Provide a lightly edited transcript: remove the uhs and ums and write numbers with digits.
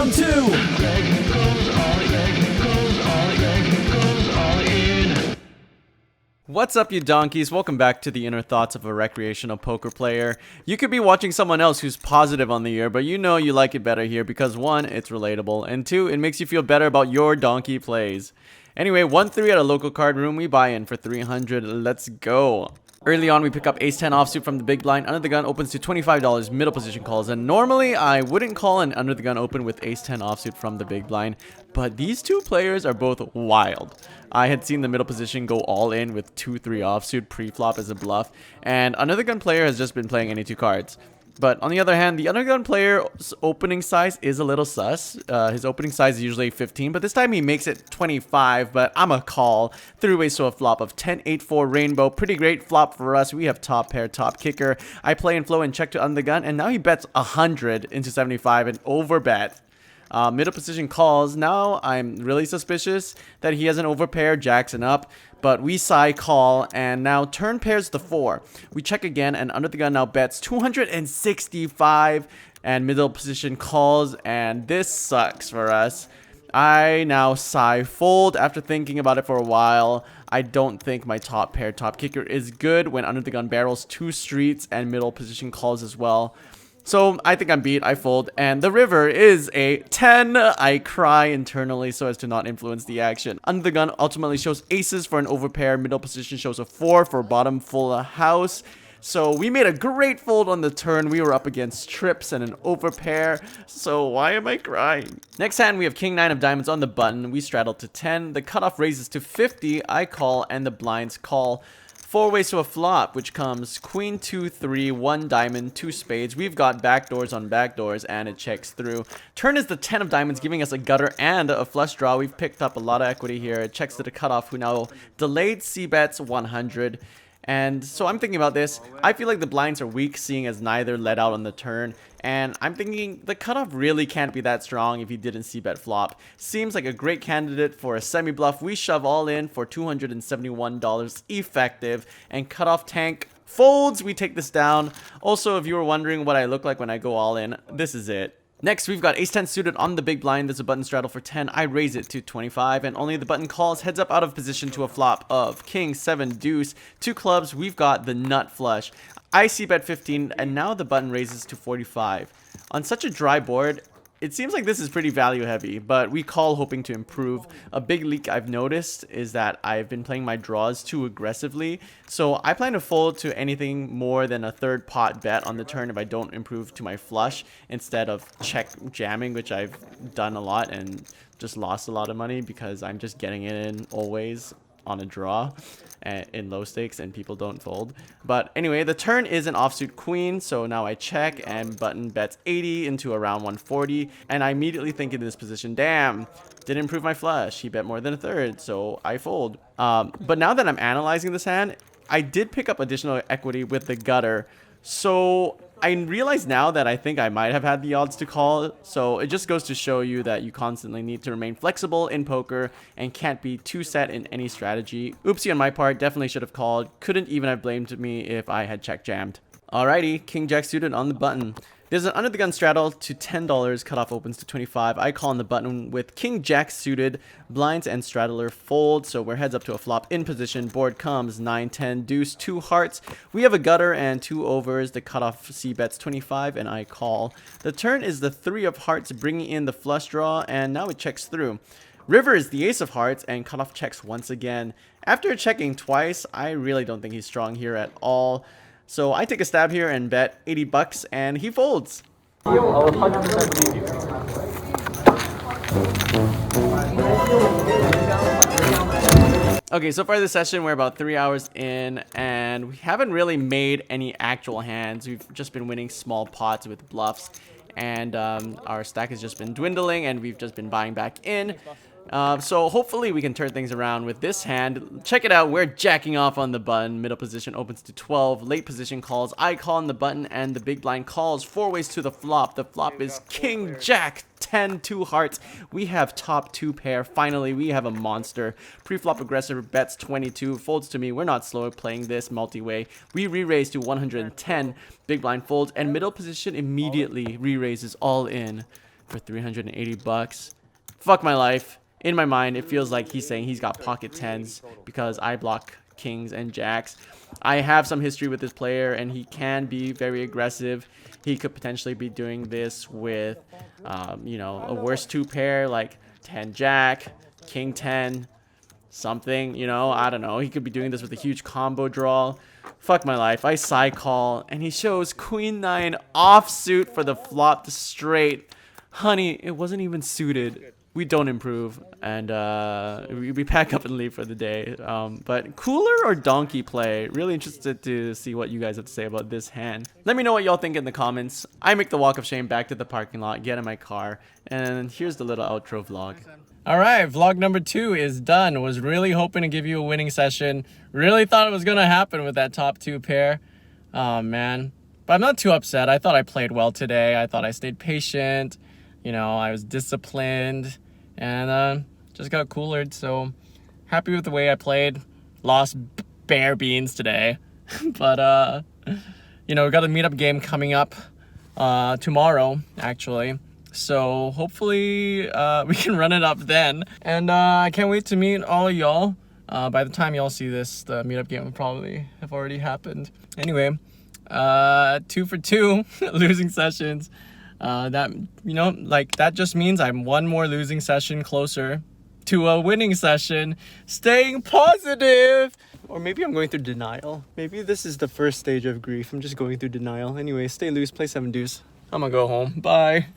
Round two. What's up, you donkeys? Welcome back to the inner thoughts of a recreational poker player. You could be watching someone else who's positive on the year, but you know you like it better here because 1, it's relatable, and 2, it makes you feel better about your donkey plays. Anyway, 1-3 at a local card room, we buy in for 300. Let's go. Early on, we pick up ace-10 offsuit from the big blind. Under the gun opens to $25, middle position calls. And normally, I wouldn't call an under the gun open with ace-10 offsuit from the big blind. But these two players are both wild. I had seen the middle position go all in with 2-3 offsuit pre-flop as a bluff. And under the gun player has just been playing any two cards. But on the other hand, the undergun player's opening size is a little sus. His opening size is usually 15, but this time he makes it 25, but I'm a call. 3 ways to a flop of 10-8-4 rainbow. Pretty great flop for us. We have top pair, top kicker. I play and flow and check to undergun, and now he bets 100 into 75 and overbet. Middle position calls. Now I'm really suspicious that he has an overpair, jacks and up. But we call, and now turn pairs the 4. We check again, and under the gun now bets 265, and middle position calls, and this sucks for us. I now fold after thinking about it for a while. I don't think my top pair, top kicker is good when under the gun barrels 2 streets and middle position calls as well. So I think I'm beat, I fold, and the river is a 10. I cry internally so as to not influence the action. Under the gun ultimately shows aces for an overpair. Middle position shows a 4 for bottom full house. So we made a great fold on the turn. We were up against trips and an overpair. So why am I crying? Next hand, we have king 9 of diamonds on the button. We straddle to 10. The cutoff raises to 50. I call, and the blinds call. 4 ways to a flop, which comes queen 2-3, 1 diamond, 2 spades. We've got backdoors on backdoors, and it checks through. Turn is the 10 of diamonds, giving us a gutter and a flush draw. We've picked up a lot of equity here. It checks to the cutoff, who now delayed c-bets 100. And so I'm thinking about this. I feel like the blinds are weak, seeing as neither let out on the turn. And I'm thinking the cutoff really can't be that strong if he didn't c-bet flop. Seems like a great candidate for a semi-bluff. We shove all in for $271 effective. And cutoff tank folds. We take this down. Also, if you were wondering what I look like when I go all in, this is it. Next, we've got ace-10 suited on the big blind. There's a button straddle for 10. I raise it to 25, and only the button calls heads up out of position to a flop of king 7 deuce. 2 clubs, we've got the nut flush. I c-bet 15, and now the button raises to 45. On such a dry board, it seems like this is pretty value heavy, but we call hoping to improve. A big leak I've noticed is that I've been playing my draws too aggressively, so I plan to fold to anything more than a third pot bet on the turn if I don't improve to my flush, instead of check jamming, which I've done a lot and just lost a lot of money because I'm just getting it in always on a draw in low stakes and people don't fold. But anyway, the turn is an offsuit queen, so now I check and button bets 80 into around 140, and I immediately think in this position, damn, didn't improve my flush. He bet more than a third, so I fold. But now that I'm analyzing this hand, I did pick up additional equity with the gutter, so I realize now that I think I might have had the odds to call. So it just goes to show you that you constantly need to remain flexible in poker and can't be too set in any strategy. Oopsie on my part, definitely should have called. Couldn't even have blamed me if I had check jammed. Alrighty, king jack suited on the button. There's an under the gun straddle to $10, cutoff opens to 25. I call on the button with king jack suited, blinds and straddler fold, so we're heads up to a flop in position. Board comes 9, 10, deuce, 2 hearts. We have a gutter and 2 overs. The cutoff c bets 25, and I call. The turn is the 3 of hearts, bringing in the flush draw, and now it checks through. River is the ace of hearts, and cutoff checks once again. After checking twice, I really don't think he's strong here at all. So I take a stab here and bet 80 bucks, and he folds. Okay, so far this session, we're about 3 hours in, and we haven't really made any actual hands. We've just been winning small pots with bluffs, and our stack has just been dwindling, and we've just been buying back in. So hopefully we can turn things around with this hand. Check it out. We're jacking off on the button. Middle position opens to 12. Late position calls. I call on the button, and the big blind calls. 4 ways to the flop. The flop is king jack 10, 2 hearts. We have top 2 pair. Finally, we have a monster. Pre-flop aggressor bets 22. Folds to me. We're not slow playing this multi-way. We re-raise to 110. Big blind folds, and middle position immediately re-raises all in. for 380 bucks. Fuck my life. In my mind, it feels like he's saying he's got pocket tens because I block kings and jacks. I have some history with this player, and he can be very aggressive. He could potentially be doing this with, you know, a worse 2-pair like 10 jack, king 10, something, you know, I don't know. He could be doing this with a huge combo draw. Fuck my life. I side call, and he shows queen 9 offsuit for the flop to straight. Honey, it wasn't even suited. We don't improve, and we pack up and leave for the day. But cooler or donkey play? Really interested to see what you guys have to say about this hand. Let me know what y'all think in the comments. I make the walk of shame back to the parking lot, get in my car, and here's the little outro vlog. All right, vlog number 2 is done. Was really hoping to give you a winning session. Really thought it was gonna happen with that top 2 pair. Oh man, but I'm not too upset. I thought I played well today. I thought I stayed patient. You know, I was disciplined. And just got coolered, so happy with the way I played. Lost bare beans today. But, you know, we got a meetup game coming up tomorrow, actually. So hopefully we can run it up then. And I can't wait to meet all of y'all. By the time y'all see this, the meetup game will probably have already happened. Anyway, 2 for 2 losing sessions. That, you know, like, that just means I'm one more losing session closer to a winning session. Staying positive! Or maybe I'm going through denial. Maybe this is the first stage of grief. I'm just going through denial. Anyway, stay loose, play 7 deuce. I'm gonna go home. Bye.